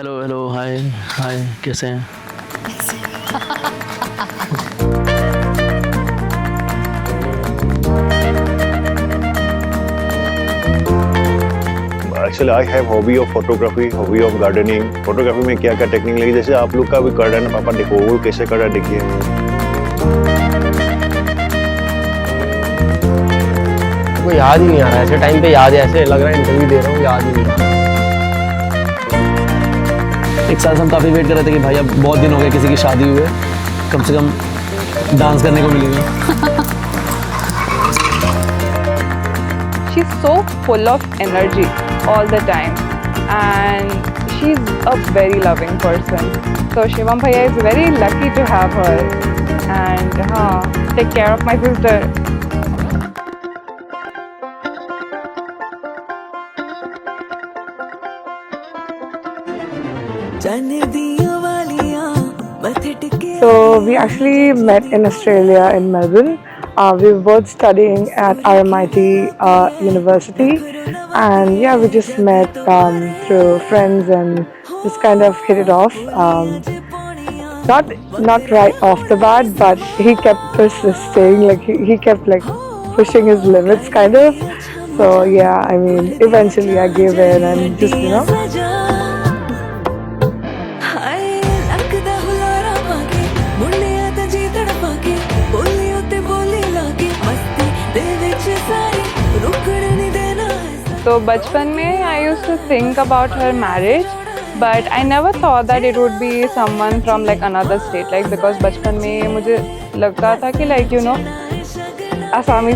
Hello hello hi हाय, कैसे हैं? Actually I have hobby of photography, hobby of gardening. Photography में क्या क्या टेक्निक लगी, जैसे आप लोग का भी कर रहे हैं ना पापा, देखो वो कैसे कर रहा है, देखिए। कोई याद ही नहीं आ रहा है, ऐसे टाइम पे याद है, ऐसे लग रहा है इंटरव्यू दे रहा हूँ, याद ही नहीं आ रहा। एक साल से हम काफ़ी वेट कर रहे थे कि भाई अब बहुत दिन हो गए किसी की शादी हुए, कम से कम डांस करने को मिलेगा। She's so full of energy all the time and she's a very loving person. So Shivam Bhaiya is very lucky to have her and take care of my sister. So we actually met in Australia in Melbourne. We were both studying at RMIT University, and yeah, we just met through friends and just kind of hit it off. Not right off the bat, but he kept persisting. Like he kept like pushing his limits, kind of. So yeah, I mean, eventually I gave in and just. So बचपन में I used to think about her marriage, but I never thought that it would be someone from like another state. Like because बचपन में मुझे लगता था कि like you know आसामी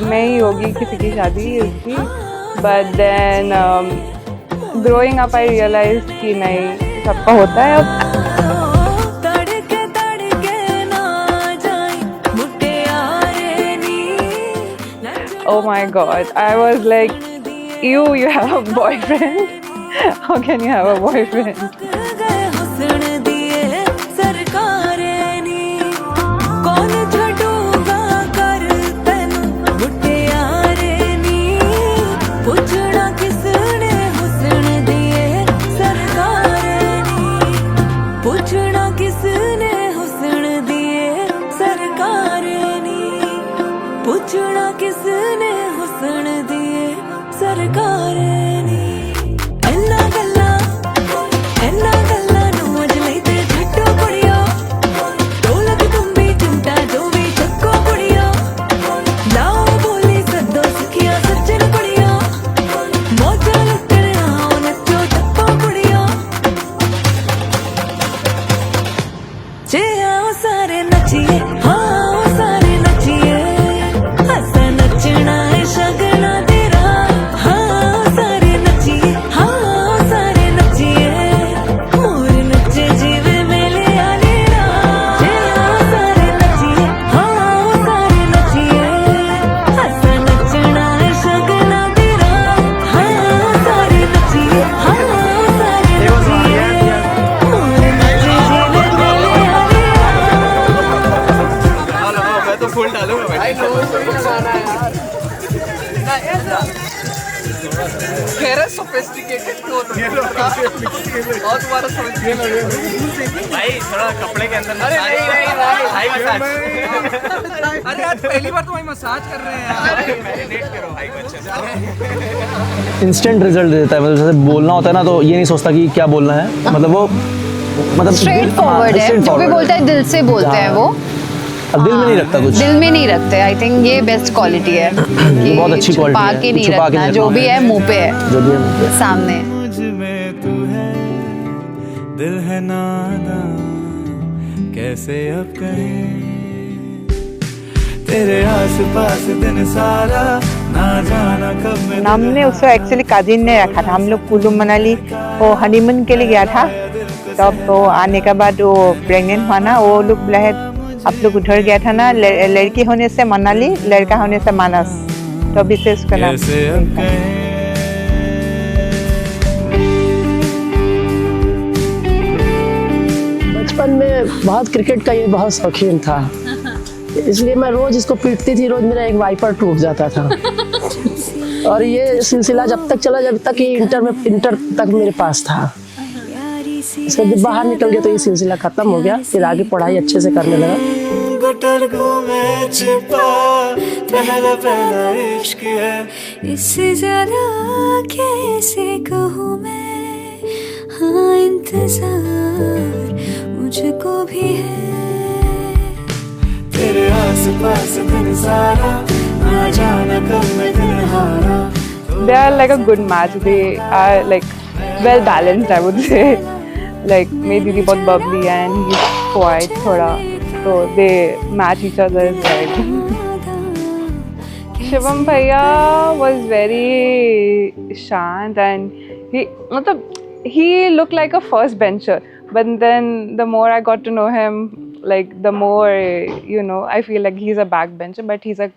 में ही होगी किसी की शादी उसकी, but then growing up I realized कि नहीं, सबका होता है अब. Oh my God, I was like, you have a boyfriend? How can you have a boyfriend? भाई थोड़ा कपड़े के अंदर अरे आज पहली बार तो भाई मसाज कर रहे हैं यार, मैरिनेट करो भाई अच्छे से। इंस्टेंट रिजल्ट देता है, मतलब जैसे बोलना होता है ना तो ये नहीं सोचता कि क्या बोलना है, मतलब वो स्ट्रेट फॉरवर्ड है, जो भी बोलता है दिल से बोलते हैं वो, अब दिल में नहीं रखता कुछ, दिल में नहीं रखते। आई थिंक ये बेस्ट क्वालिटी है, बहुत अच्छी क्वालिटी है, छुपा के नहीं रखना, जो भी है मुंह पे है, जो भी है मुंह पे सामने। दिल है नादां कैसे अब कहें, तेरे आस-पास दिन सारा ना जाना कब। हमने उसको एक्चुअली काजिन ने रखा था, हम लोग कुल्लू मनाली वो हनीमून के लिए गया था, तब तो आने के बाद वो प्रेग्नेंट हुआ ना, वो लोग बोला है आप लोग उधर गया था ना, लड़की होने से मनाली, लड़का होने से मानस, तो विशेष उसका नाम। बचपन में बहुत क्रिकेट का ये बहुत शौकीन था, इसलिए मैं रोज इसको पीटती थी, रोज मेरा एक वाइपर टूट जाता था। और ये सिलसिला जब तक चला जब तक ये इंटर तक मेरे पास था। इसका जब बाहर निकल गया तो ये सिलसिला खत्म हो गया, फिर आगे पढ़ाई अच्छे से करने लगा। गुटर में छिपा पहला पहला इश्क है, इससे ज्यादा कैसे कहूँ मैं, हाँ इंतजार मुझको भी है। तेरे आस पास दिन सारा, ना जाना कब मैं दिल हारा। They are like a good match. They are like well balanced, I would say. Like मेरी दीदी बहुत bubbly है and he's quiet थोड़ा, so they match each other's vibe. Shivam Bhaiya was very shant and he looked like a first bencher. But then the more I got to know him, like the more I feel like he's a backbencher, but he's a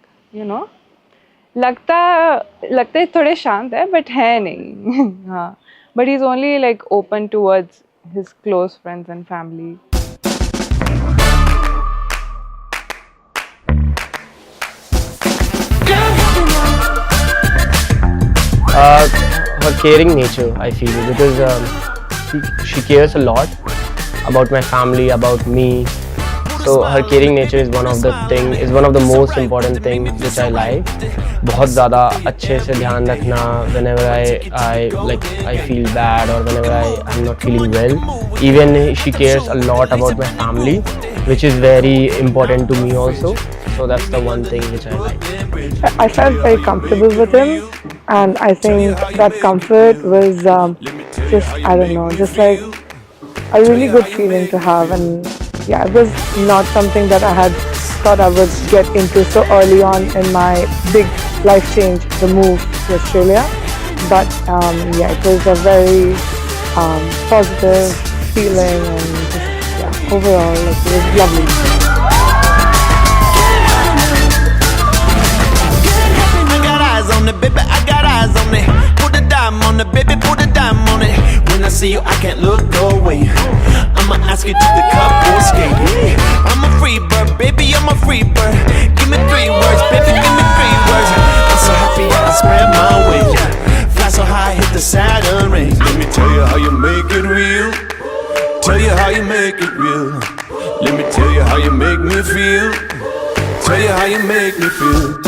लगता है थोड़े शांत है but है नहीं हाँ, but he's only like open towards his close friends and family. Her caring nature, I feel, because she cares a lot about my family, about me. So her caring nature is one of the most important thing which I like. बहुत ज़्यादा अच्छे से ध्यान रखना whenever I feel bad or whenever I'm not feeling well. Even she cares a lot about my family, which is very important to me also. So that's the one thing which I like. I felt very comfortable with him, and I think that comfort was just like a really good feeling to have. And yeah, it was not something that I had thought I would get into so early on in my big life change, the move to Australia. But it was a very positive feeling, and just, overall, it was lovely. On the baby, I got eyes on it. Put a dime on the baby, put a dime on it. When I see you, I can't look away. I'ma ask you to the cup or skate. I'm a free bird, baby, I'm a free bird. Give me 3 words, baby, give me 3 words. I'm so happy I spread my wings. Fly so high, hit the Saturn rings. Let me tell you how you make it real. Tell you how you make it real. Let me tell you how you make me feel. Tell you how you make me feel.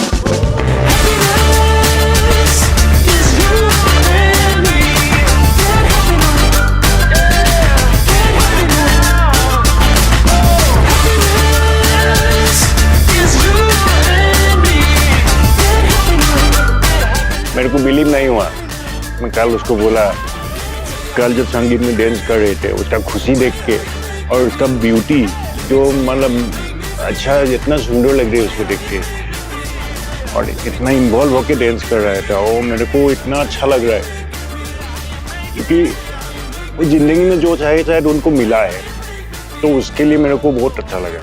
मेरे को believe नहीं हुआ। मैं कल उसको बोला, कल जब संगीत में डांस कर रहे थे, उसका खुशी देख के और उसका ब्यूटी जो मतलब अच्छा, इतना सुंदर लग रही है उसको देख के, और इतना इन्वॉल्व होके डांस कर रहा था, वो मेरे को इतना अच्छा लग रहा है, क्योंकि वो जिंदगी में जो चाहे शायद उनको मिला है, तो उसके लिए मेरे को बहुत अच्छा लगा।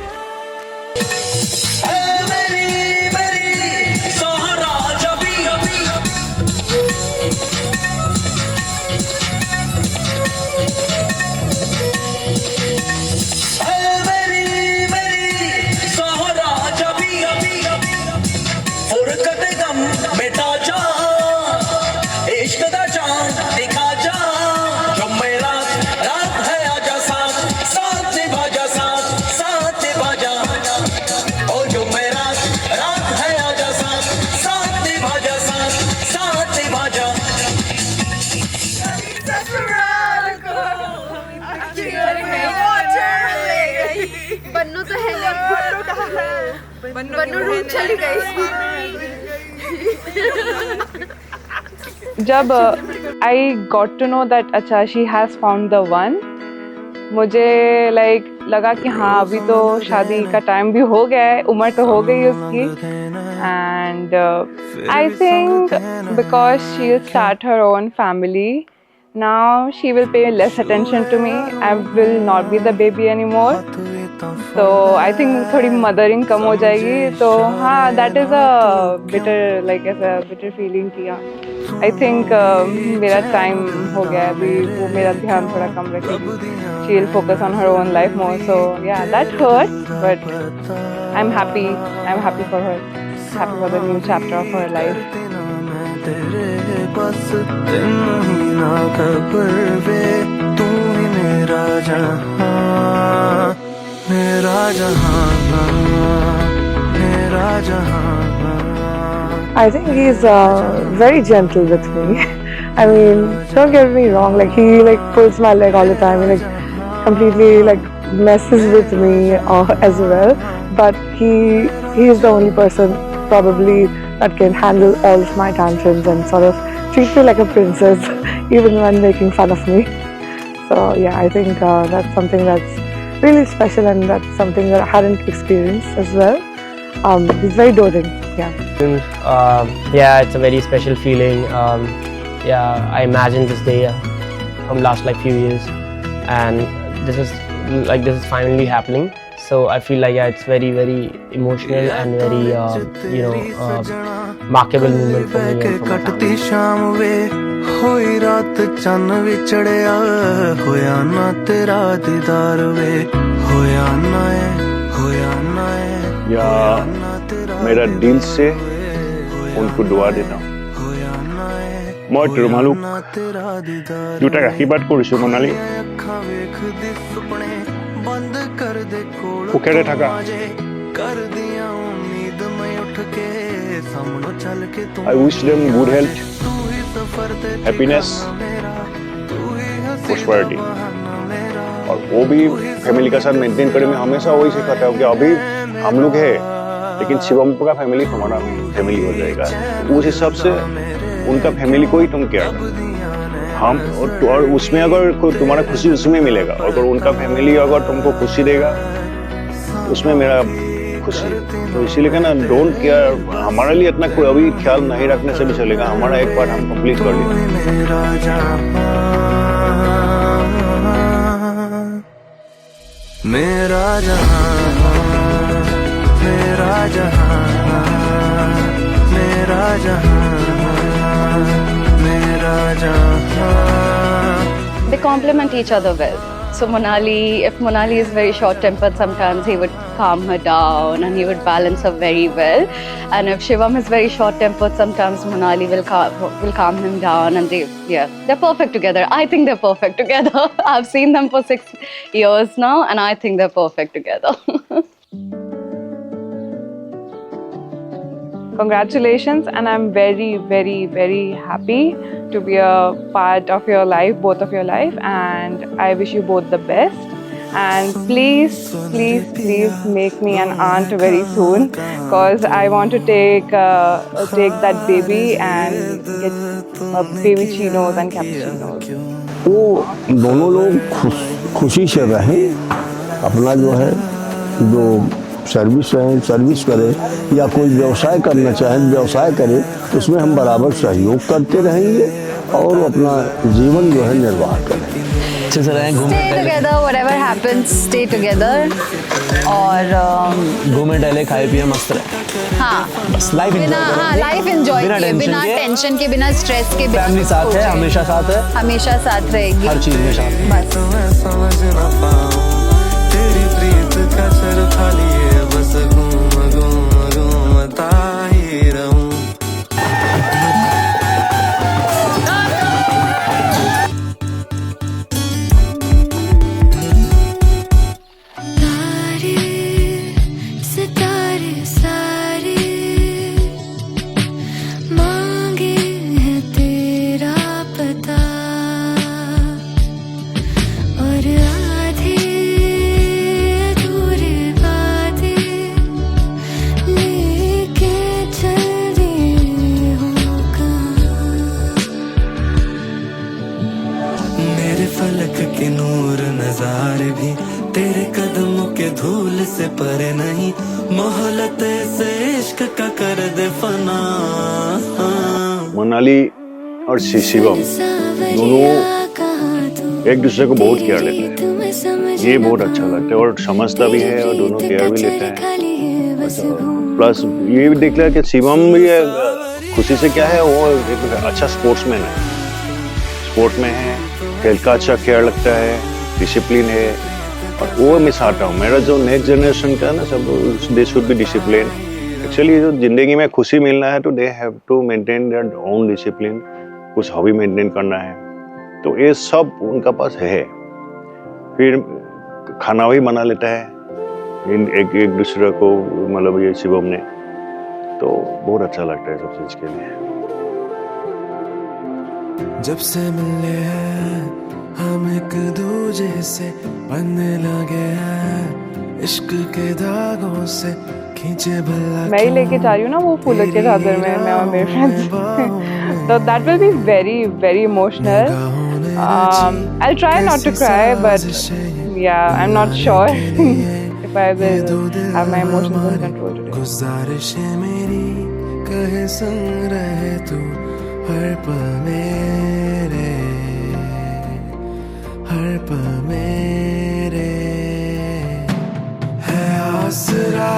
बन्नू तो है नहीं, बन्नू रूम चली गई। जब I got to know that अच्छा she has found the one, मुझे लगा कि हाँ अभी तो शादी का टाइम भी हो गया है, उम्र तो हो गई उसकी, and I think because she will start her own family, now she will pay less attention to me. I will not be the baby anymore. So I think थोड़ी mothering कम हो जाएगी, तो हाँ that is a bitter ऐसा bitter feeling किया. I think मेरा time हो गया है, अभी वो मेरा ध्यान थोड़ा कम रखेगी. She will focus on her own life more. So yeah, that hurt, but I'm happy. I'm happy for her. Happy for the new chapter of her life. बस तेनू ही ना खबर वे, तू ही मेरा जहां मेरा जहां मेरा जहां I think he's very gentle with me. I mean, don't get me wrong. Like he pulls my leg all the time. He completely messes with me as well. But he is the only person probably that can handle all of my tantrums and sort of treat me like a princess, even when making fun of me. So yeah, I think that's something that's really special, and that's something that I hadn't experienced as well. He's very doting. Yeah. Yeah, it's a very special feeling. Yeah, I imagined this day from last few years, and this is finally happening. So I feel it's very emotional and very markable moment for me and for my family. शाम वे होई रात चन्न विचड़िया होया ना तेरा दीदार वे होया ना या मेरा दिल से उनको दुआ देता हूँ মই তোমালোক দুটাক আশীৰ্বাদ কৰিছোঁ মনালী সুখেৰে থাকা I wish them good health, happiness, prosperity और वो भी फैमिली का साथ मेंटेन करे मैं हमेशा वही सिखाता हूँ कि अभी हम लोग हैं लेकिन शिवम का फैमिली हमारा फैमिली हो जाएगा उस हिसाब से उनका फैमिली को ही तुम क्या हम और उसमें अगर तुम्हारा खुशी उसमें मिलेगा अगर उनका फैमिली अगर तुमको खुशी देगा उसमें मेरा खुशी तो इसीलिए कहना डोंट केयर हमारे लिए इतना कोई अभी ख्याल नहीं रखने से भी चलेगा हमारा एक बार हम कंप्लीट कर लेंगे मेरा जहां मेरा जहां मेरा जहां मेरा जहां They complement each other well. So if Monali is very short-tempered, sometimes he would calm her down and he would balance her very well. And if Shivam is very short-tempered, sometimes Monali will calm him down, and they're perfect together. I think they're perfect together. I've seen them for 6 years now, and I think they're perfect together. Congratulations, and I'm very happy to be a part of your life, both of your life, and I wish you both the best. And please make me an aunt very soon, because I want to take that baby and get baby chinos and cappuccinos. वो दोनों लोग खुशी से रहें अपना जो service करे या कोई व्यवसाय करना चाहे व्यवसाय करे तो उसमें हम बराबर सहयोग करते रहेंगे और अपना जीवन निर्वाह करें Stay together, whatever happens, stay together. और घूमे टहले खाए पिए मस्त रहे हाँ बस लाइफ एंजॉय बिना टेंशन के बिना स्ट्रेस के बिना फैमिली साथ है हमेशा साथ रहेगी हर चीज में साथ बस तेरी प्रीत का सर खाली है बस घूमता ही रहूं फलक के नूर नजारे भी तेरे कदमों के धूल से परे नहीं मोहलत से इश्क का कर दे फना मोनाली और शिवम दोनों एक दूसरे को बहुत केयर लेते हैं ये बहुत अच्छा लगता है और समझता भी है और दोनों केयर भी लेते हैं प्लस ये भी देख लिया कि शिवम भी खुशी से क्या है वो एक अच्छा स्पोर्ट्समैन है स्पोर्ट में है हेल्थ का अच्छा केयर लगता है डिसिप्लिन है और वो मैं चाहता हूँ मेरा जो नेक्स्ट जनरेशन का ना सब they should be discipline actually जो जिंदगी में खुशी मिलना है तो they have to maintain their own discipline कुछ हॉबी मेंटेन करना है तो ये सब उनका पास है फिर खाना भी बना लेता है एक दूसरे को, मतलब ये शिवम ने, तो बहुत अच्छा लगता है सब चीज के लिए। जब से मिले हैं हम एक दूजे से बनने लगे हैं, इश्क के धागों से खींचे भला मैं ही लेके जा रही हूँ ना वो फूलों के चादर में, मैं और मेरे फ्रेंड्स। तो that will be very very emotional. I'll try not to cry, but yeah, I'm not sure if I will have my emotions under control today. गुज़ारिश है मेरी कहे संग रहे तू हर पल मेरे, हर पल मेरे है आसरा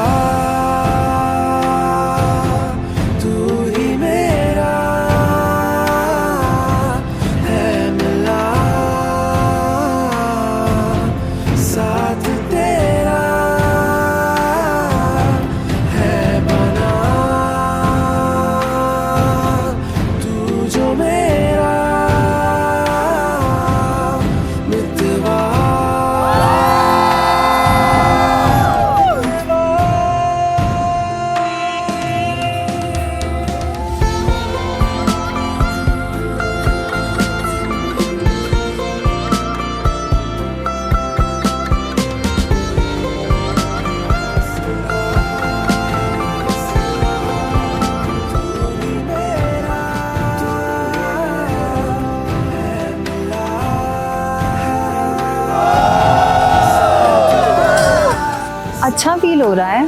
तू ही मेरा है मिला साथ तेरा है बना तू जो मेरा मितवा। अच्छा फील हो रहा है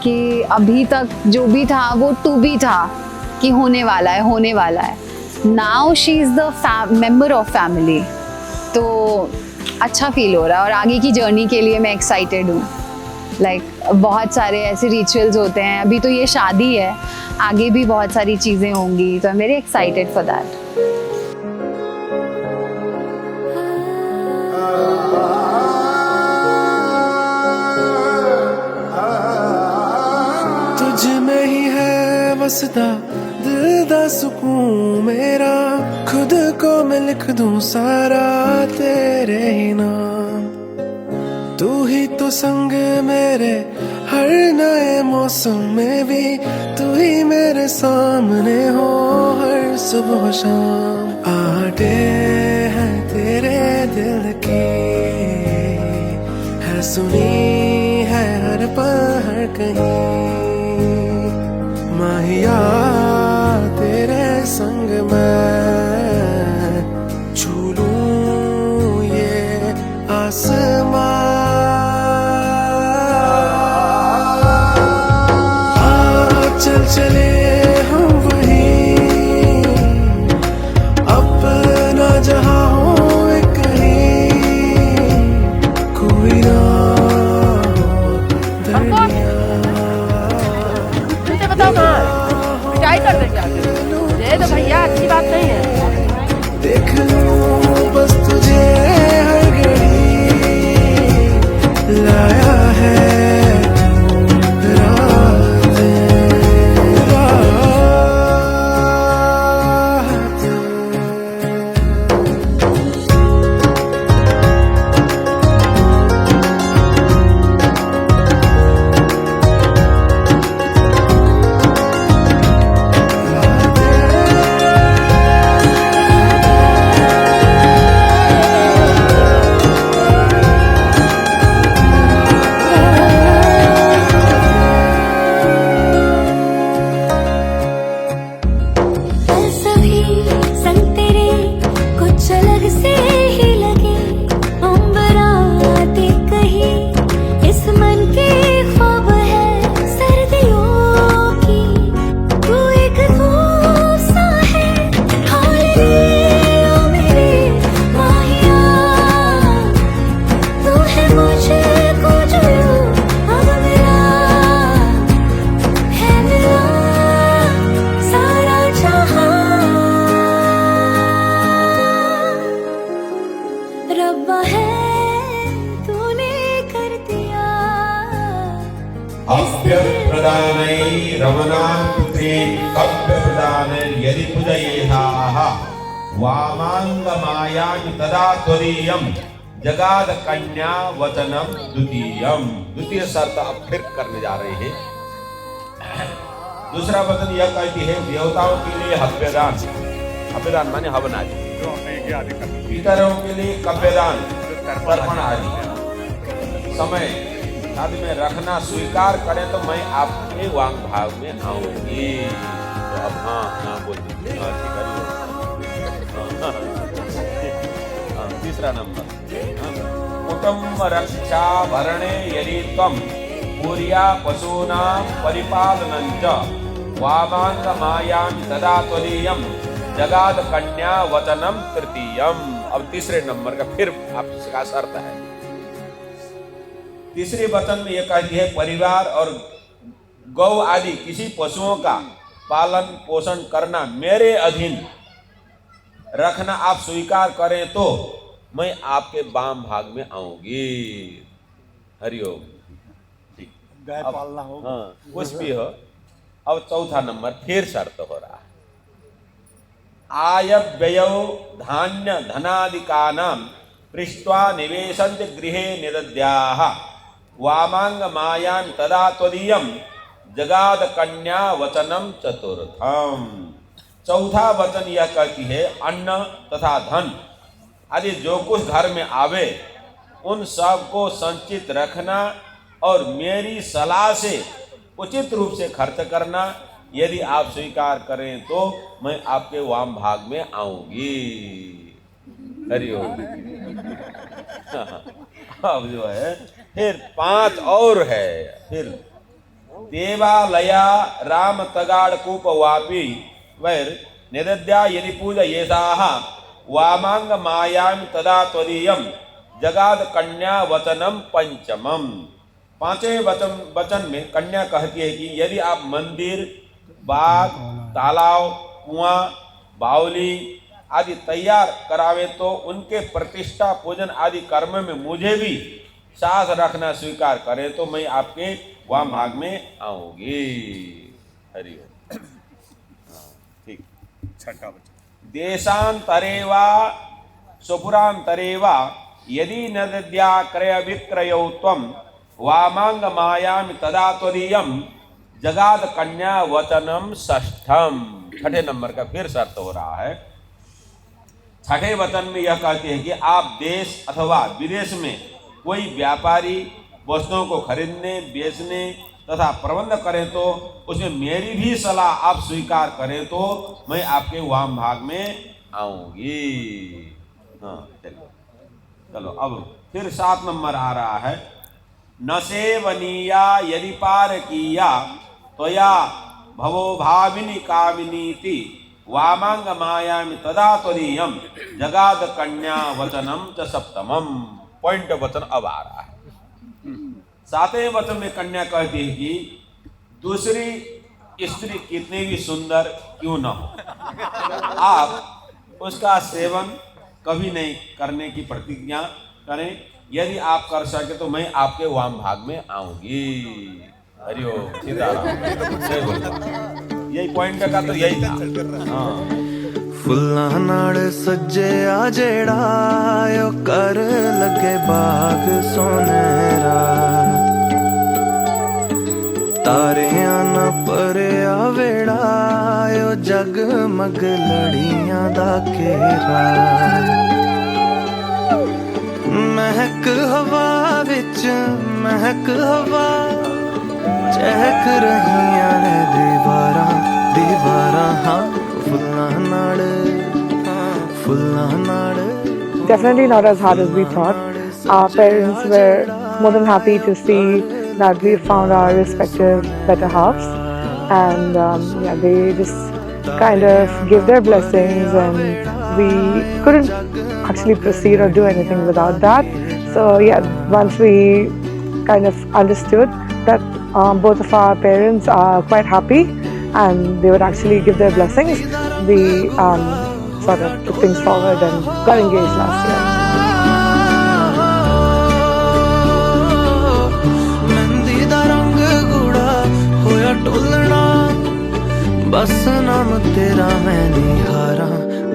कि अभी तक जो भी था वो टू बी था, कि होने वाला है, होने वाला है। Now she is the member of family, तो अच्छा फील हो रहा है और आगे की जर्नी के लिए मैं एक्साइटेड हूँ। बहुत सारे ऐसे रिचुअल्स होते हैं, अभी तो ये शादी है, आगे भी बहुत सारी चीज़ें होंगी, तो I am very excited for that. तुझ में ही है बसता दिल दा सुकून मेरा, खुद को मैं लिख दूं सारा तेरे ही नाम। तू ही तो संग मेरे हर नए मौसम में भी, तू ही मेरे सामने हो हर सुबह शाम। आटे हैं तेरे दिल की है सुनी है हर पल हर कहीं, माहिया तेरे संग मैं छू लूं ये आसमां। चल चले हम वहीं अपना जहां हो कहीं, कोई ना हो दरिया। मुझे बताओ कहाँ पिटाई कर देंगे आगे, ये तो भैया अच्छी बात नहीं है। देख लूं बस तुझे हर घड़ी लाया है जगाद कन्या वचनम द्वितीयम। द्वितीय शर्त अब फिर करने जा रहे हैं। दूसरा वचन यह कहती है देवताओं के लिए हव्यदान, हव्यदान माने हवन आदि, पितरों के लिए कव्यदान तर्पण आदि समय शादी में रखना स्वीकार करें तो मैं आपके वांग भाग में आऊंगी। तो अब हाँ बोल दीजिए। तीसरा नंबर, कुटुंब रक्षा भरणे यदि तम पूर्या पशूनां परिपालनंच वामांग मायां तदा त्वदीयं जगाद कन्या वचनम तृतीयम। अब तीसरे नंबर का फिर आपका शर्त है। तीसरे वचन में यह कहती है परिवार और गौ आदि किसी पशुओं का पालन पोषण करना मेरे अधीन रखना आप स्वीकार करें तो मैं आपके वाम भाग में आऊंगी। हरिओम। गाय पालना हो, हाँ कुछ भी हो। अब चौथा नंबर फिर शर्त हो रहा है। आय व्यय धान्य धनादिकानां पृष्ट्वा निवेशन्ति गृहे निदद्याः वामांग मायां तदा त्वदीयं जगाद कन्या वचनम चतुर्थम। चौथा वचन यह कहती है अन्न तथा धन आदि जो कुछ घर में आवे उन सब को संचित रखना और मेरी सलाह से उचित रूप से खर्च करना। यदि आप स्वीकार करें तो मैं आपके वाम भाग में आऊंगी। हरिओम। अब जो है फिर 5 और है। फिर देवालया राम तगाड़ कूप वापी वैर निदद्या यदि पूजा येषाः वामांग मायां तदा त्वदीयं जगाद कन्या वचनम पंचमम। पांचवें वचन में कन्या कहती है कि यदि आप मंदिर बाग तालाब कुआं बावली आदि तैयार करावे तो उनके प्रतिष्ठा पूजन आदि कर्म में मुझे भी साथ रखना स्वीकार करें तो मैं आपके वाम भाग में आऊंगी। हरिओम। ठीक। छठा वचन देशांतरे वा सुपुरांतरे वा यदि नद्या क्रय विक्रयौ त्वं वामांग मायां तदा त्वदीयं जगाद कन्या वचनम षष्ठम। छठे नंबर का फिर शर्त हो रहा है। छठे वचन में यह कहते हैं कि आप देश अथवा विदेश में कोई व्यापारी वस्तुओं को खरीदने बेचने तथा प्रबंध करें तो उसमें मेरी भी सलाह आप स्वीकार करें तो मैं आपके वाम भाग में आऊंगी। हाँ चलो अब फिर 7 नंबर आ रहा है। न सेवनीया यदि पारकीया त्वया भवो भाविनी कामिनीति वामांग मायां तदा त्वदीयं जगाद कन्या वचनम च सप्तमम। पॉइंट वचन अब आ रहा है। 7वें वचन में कन्या कहती है कि दूसरी स्त्री कितनी भी सुंदर क्यों न हो आप उसका सेवन कभी नहीं करने की प्रतिज्ञा करें। यदि आप कर सके तो मैं आपके वाम भाग में आऊंगी। हरिओम। सीताराम। यही पॉइंट का तो यही था। फुल्लां नाल सजे आ जेड़ा ओ कर लगे बाग सोनेरा तारियां न परया वेड़ा ओ जगमग लड़ियां दा घेरा महक हवा विच महक हवा चहक रहियां ने दीवारां दीवारां हाँ फुल्लां नाल Definitely not as hard as we thought. Our parents were more than happy to see that we found our respective better halves, and yeah, they just kind of gave their blessings, and we couldn't actually proceed or do anything without that. So yeah, once we kind of understood that both of our parents are quite happy and they would actually give their blessings, we sort of took things forward and got engaged last year. बस नाम तेरा मैं निहारा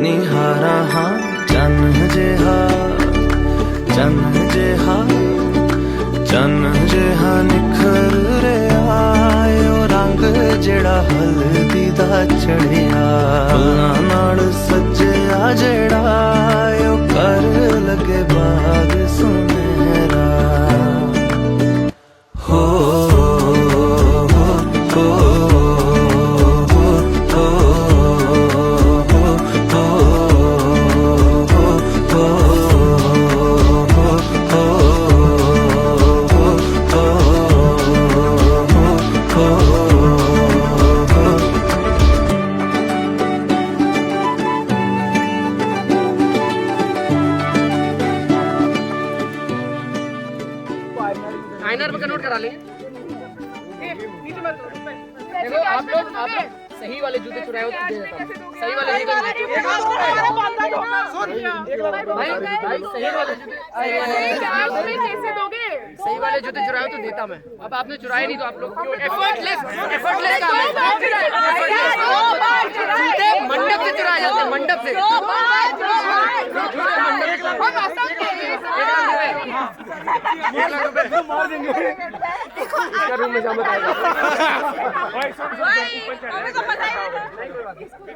निहारा हाँ चन जेहा चन जिहा निखर रहा ओ रंग जेड़ा हल्दी दा चढ़िया फुल्लां नाल सजया जेड़ा ओ कर लगे बाग सुनहरा हो आइनर पे कन्वर्ट करा लेंगे। देखो आप लोग सही वाले जूते चुराए हो तो दे देता हूं। सही वाले जूते भाई सही वाले जूते कैसे दोगे? सही वाले जूते चुराए हो तो देता मैं। अब आपने चुराए नहीं तो आप लोग एफर्टलेस काम है। जूते मंडप से चुराए जाते हैं, मंडप से। मार देंगे रूम में जाम बताएगा।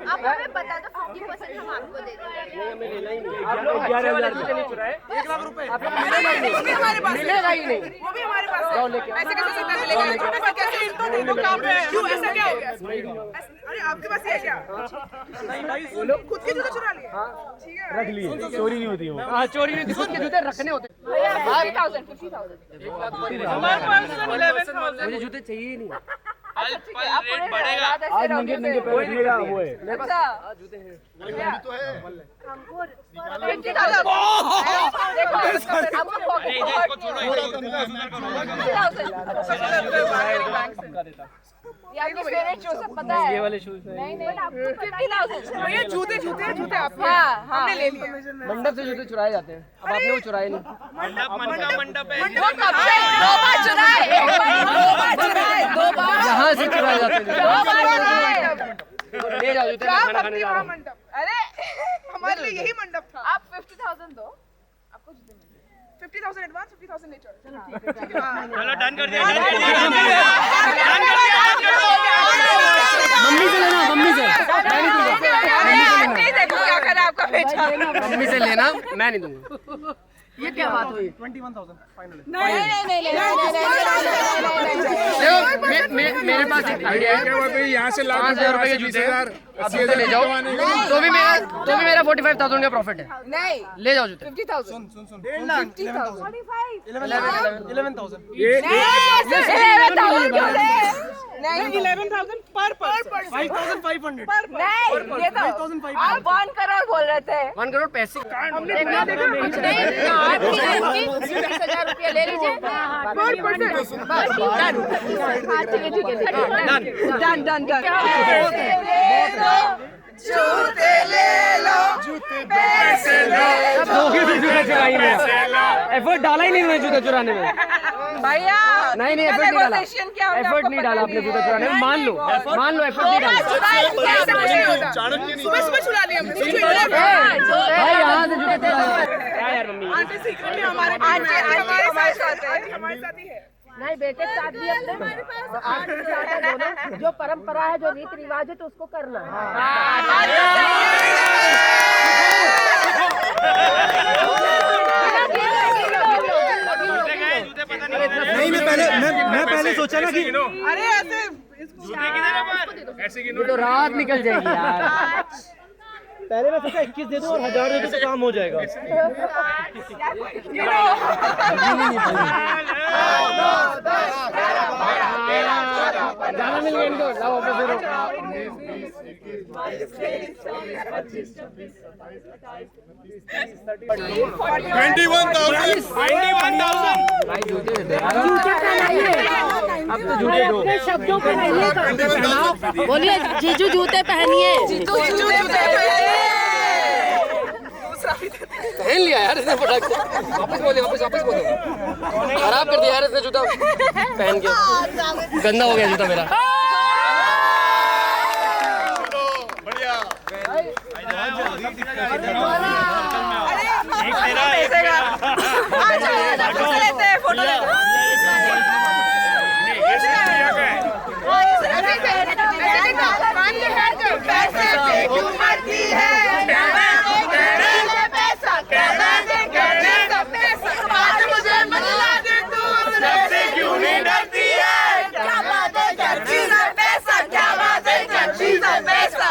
आप हमें बता दो 50% हम आपको दे देंगे। हमें लेना ही नहीं। आप लोग 11,000 नहीं चुराए 1 लाख रुपए आप लोग मिलेगा ही नहीं, मिलेगा ही नहीं। वो भी हमारे पास है। लेके ऐसे कैसे सकता मिलेगा? ऐसा कैसे तो नहीं लोग कहां पे है? क्यों ऐसा क्या हो गया? अरे आपके पास है क्या? नहीं भाई वो लोग खुद के जूते चुरा लिए। हां ठीक है रख लिए, चोरी नहीं होती वो। हां चोरी नहीं होती, खुद के जूते रखने होते। 50,000 हमारे पास 11,000 मुझे जूते चाहिए ही नहीं। रेट बढ़ेगा आज नंगे नंगे पैर मेरा वो है। अच्छा जूते हैं तो है हमको 50,000 देखो इसको छोड़ो यार ये फेवरेट शूज सब पता है। ये वाले शूज नहीं 50,000 भैया जूते आप हमने ले लिए। मंडप से जूते चुराए जाते हैं, अब आपने वो चुराए नहीं। मंडप है वो कब से 2 बार चुराए, 1 बार 2 बार चुराए, 2 बार यहां से चुराए जाते हैं। 2 बार चुराए ले जाओ जूते खाना खाने जा रहा हूं। अरे हमारे लिए यही मंडप था। आप 50,000 दो आपको जूते मिल 50,000 एडवांस 50,000 ले चलो। चलो डन कर दिया। मम्मी से लेना, मम्मी से मैं नहीं दूंगा। देखो क्या करा आपका बेटा। मम्मी से लेना मैं नहीं दूंगा। ये क्या बात हुई? 21,000 फाइनल। नहीं मेरे पास एक आइडिया है। यहाँ से 5,000 रुपए के जूते आप जूते ले जाओ तो भी मेरा 45,000 का प्रॉफिट है। नहीं ले जाओ जूते 50,000। सुन 11,000 नहीं 11,000 पर 5,500 नहीं ये तो आप 1 करोड़ बोल रहे थे। 1 करोड़ पैसे हमने देखा 20,000 रुपया ले लीजिए। डन जूते ले लो पैसे लो। जूते चुराई है, एफर्ट डाला ही नहीं मैंने जूते चुराने में भैया। नहीं एफर्ट नहीं डाला, एफर्ट नहीं डाला आपने जूते चुराने में। मान लो एफर्ट नहीं डाला। सुबह चुरा लिया हमने भाई यहाँ से जूते क्या यार मम्मी आंटी सीक्रेटली हमारे साथ ही है। नहीं बेटे के साथ भी अपने आपके साथ है दोनों। जो परंपरा है जो रीति रिवाज है तो उसको करना है। नहीं मैं पहले सोचा ना कि अरे ऐसे तो रात निकल जाएगी यार। पहले मैं सोचा 21 दे दूं और 1,000 दे दूं तो काम हो जाएगा। जाना मिल गया इनको लाओ वापस दे दो। 21,000 भाई जूते दे यार। जूते पहनाइए अब तो जूते दो शब्दों पे नहीं पहनाओ। बोलिए जीजू जूते पहनिए। जीजू जूते पहन लिया यार इसने फटाक से। वापस बोले खराब कर दिया यार इसने जूता पहन के। गंदा हो गया जूता मेरा। बढ़िया पैसे का अच्छा फोटो लेते हैं फोटो लेते पैसे पे क्यों मरती है पैसा मुझे मिला दे तू से क्यों नहीं डरती है क्या बात है करती है पैसा क्या बात है करती है पैसा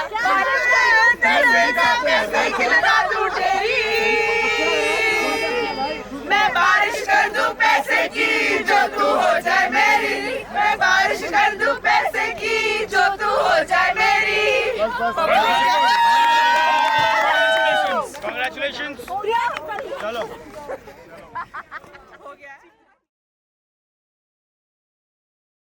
पैसे खिला दूं तेरी मैं बारिश कर दूं पैसे की जो तू हो जाए मेरी मैं बारिश कर दूं पैसे की जो तू हो जाए मेरी Congratulations. चलो